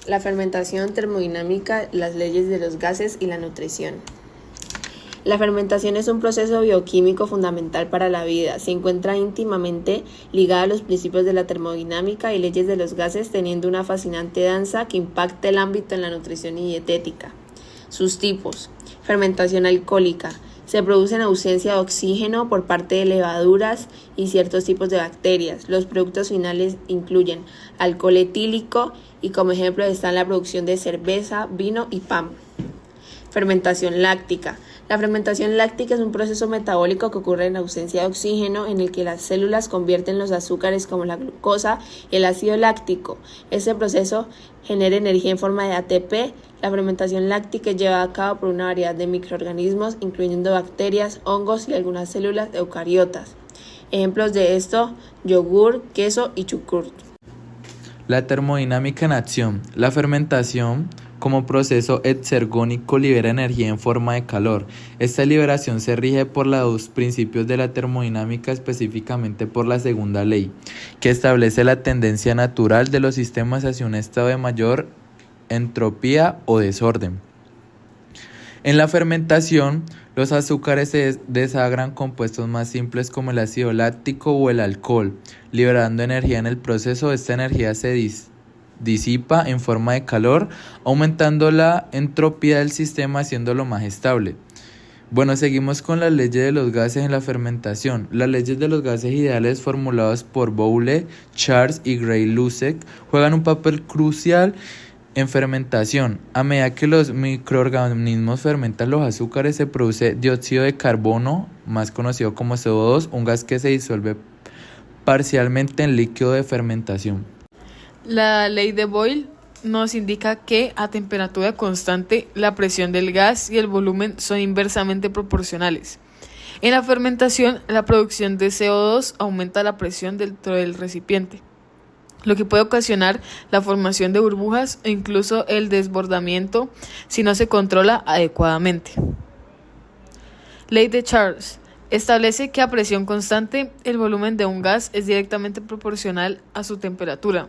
La fermentación termodinámica, las leyes de los gases y la nutrición. La fermentación es un proceso bioquímico fundamental para la vida. Se encuentra íntimamente ligada a los principios de la termodinámica y leyes de los gases, teniendo una fascinante danza que impacta el ámbito en la nutrición y dietética. Sus tipos. Fermentación alcohólica. Se produce en ausencia de oxígeno por parte de levaduras y ciertos tipos de bacterias. Los productos finales incluyen alcohol etílico y como ejemplo están la producción de cerveza, vino y pan. Fermentación láctica. La fermentación láctica es un proceso metabólico que ocurre en ausencia de oxígeno en el que las células convierten los azúcares como la glucosa y el ácido láctico. Este proceso genera energía en forma de ATP. La fermentación láctica es llevada a cabo por una variedad de microorganismos, incluyendo bacterias, hongos y algunas células eucariotas. Ejemplos de esto, yogur, queso y chucrut. La termodinámica en acción. La fermentación como proceso exergónico libera energía en forma de calor. Esta liberación se rige por los dos principios de la termodinámica, específicamente por la segunda ley, que establece la tendencia natural de los sistemas hacia un estado de mayor entropía o desorden. En la fermentación, los azúcares se desagran compuestos más simples como el ácido láctico o el alcohol, liberando energía en el proceso. Esta energía se disipa en forma de calor, aumentando la entropía del sistema, haciéndolo más estable. Bueno, seguimos con las leyes de los gases en la fermentación. Las leyes de los gases ideales formuladas por Boole, Charles y Gray-Lussac juegan un papel crucial en fermentación. A medida que los microorganismos fermentan los azúcares, se produce dióxido de carbono, más conocido como CO2, un gas que se disuelve parcialmente en líquido de fermentación. La ley de Boyle nos indica que a temperatura constante la presión del gas y el volumen son inversamente proporcionales. En la fermentación, la producción de CO2 aumenta la presión dentro del recipiente, lo que puede ocasionar la formación de burbujas e incluso el desbordamiento si no se controla adecuadamente. Ley de Charles establece que a presión constante el volumen de un gas es directamente proporcional a su temperatura.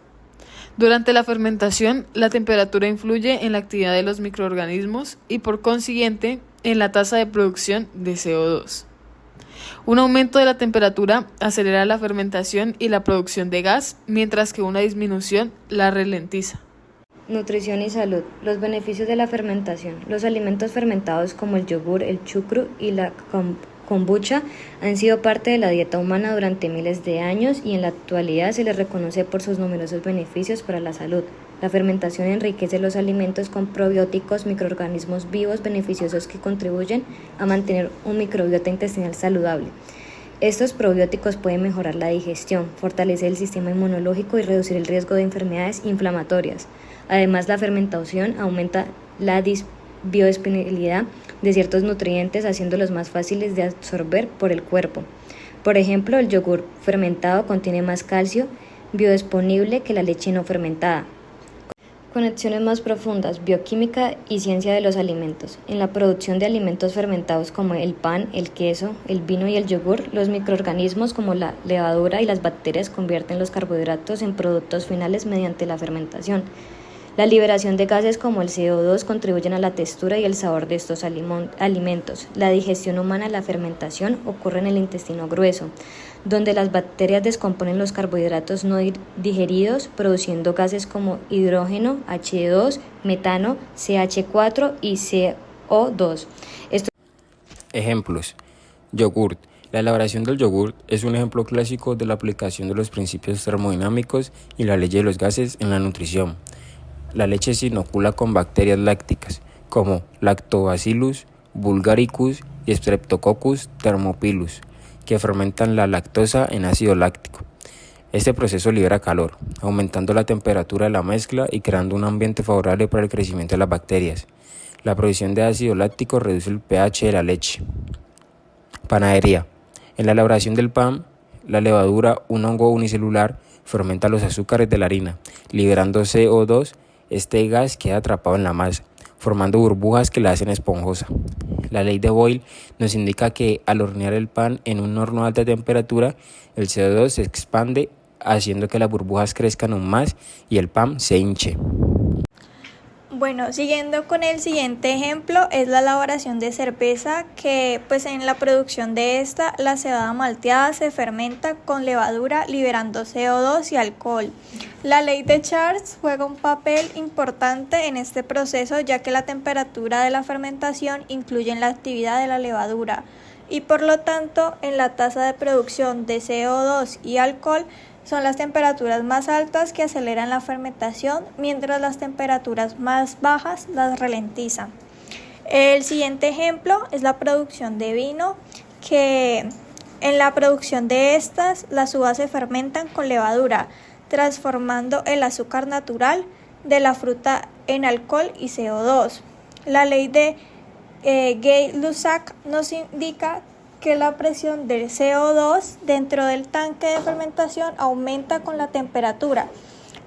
Durante la fermentación, la temperatura influye en la actividad de los microorganismos y por consiguiente en la tasa de producción de CO2. Un aumento de la temperatura acelera la fermentación y la producción de gas, mientras que una disminución la ralentiza. Nutrición y salud. Los beneficios de la fermentación. Los alimentos fermentados como el yogur, el chucrut y la kombucha han sido parte de la dieta humana durante miles de años y en la actualidad se les reconoce por sus numerosos beneficios para la salud. La fermentación enriquece los alimentos con probióticos, microorganismos vivos beneficiosos que contribuyen a mantener un microbiota intestinal saludable. Estos probióticos pueden mejorar la digestión, fortalecer el sistema inmunológico y reducir el riesgo de enfermedades inflamatorias. Además, la fermentación aumenta la biodisponibilidad de ciertos nutrientes, haciéndolos más fáciles de absorber por el cuerpo. Por ejemplo, el yogur fermentado contiene más calcio biodisponible que la leche no fermentada. Conexiones más profundas, bioquímica y ciencia de los alimentos. En la producción de alimentos fermentados como el pan, el queso, el vino y el yogur, los microorganismos como la levadura y las bacterias convierten los carbohidratos en productos finales mediante la fermentación. La liberación de gases como el CO2 contribuyen a la textura y el sabor de estos alimentos. La digestión humana de la fermentación ocurre en el intestino grueso, donde las bacterias descomponen los carbohidratos no digeridos, produciendo gases como hidrógeno, H2, metano, CH4 y CO2. Ejemplos. Yogurt. La elaboración del yogurt es un ejemplo clásico de la aplicación de los principios termodinámicos y la ley de los gases en la nutrición. La leche se inocula con bacterias lácticas, como Lactobacillus bulgaricus y Streptococcus thermophilus, que fermentan la lactosa en ácido láctico. Este proceso libera calor, aumentando la temperatura de la mezcla y creando un ambiente favorable para el crecimiento de las bacterias. La producción de ácido láctico reduce el pH de la leche. Panadería. En la elaboración del pan, la levadura, un hongo unicelular, fermenta los azúcares de la harina, liberando CO2. Este gas queda atrapado en la masa, formando burbujas que la hacen esponjosa. La ley de Boyle nos indica que al hornear el pan en un horno a alta temperatura, el CO2 se expande, haciendo que las burbujas crezcan aún más y el pan se hinche. Bueno, siguiendo con el siguiente ejemplo es la elaboración de cerveza, que pues en la producción de esta la cebada malteada se fermenta con levadura liberando CO2 y alcohol. La ley de Charles juega un papel importante en este proceso, ya que la temperatura de la fermentación influye en la actividad de la levadura y por lo tanto en la tasa de producción de CO2 y alcohol. Son las temperaturas más altas que aceleran la fermentación, mientras las temperaturas más bajas las ralentizan. El siguiente ejemplo es la producción de vino, que en la producción de estas las uvas se fermentan con levadura, transformando el azúcar natural de la fruta en alcohol y CO2. La ley de Gay-Lussac nos indica que la presión del CO2 dentro del tanque de fermentación aumenta con la temperatura.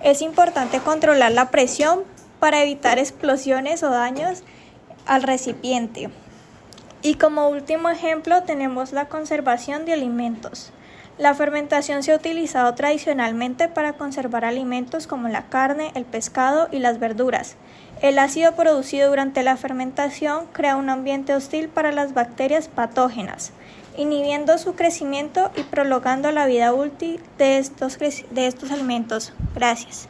Es importante controlar la presión para evitar explosiones o daños al recipiente. Y como último ejemplo tenemos la conservación de alimentos. La fermentación se ha utilizado tradicionalmente para conservar alimentos como la carne, el pescado y las verduras. El ácido producido durante la fermentación crea un ambiente hostil para las bacterias patógenas, inhibiendo su crecimiento y prolongando la vida útil de estos alimentos. Gracias.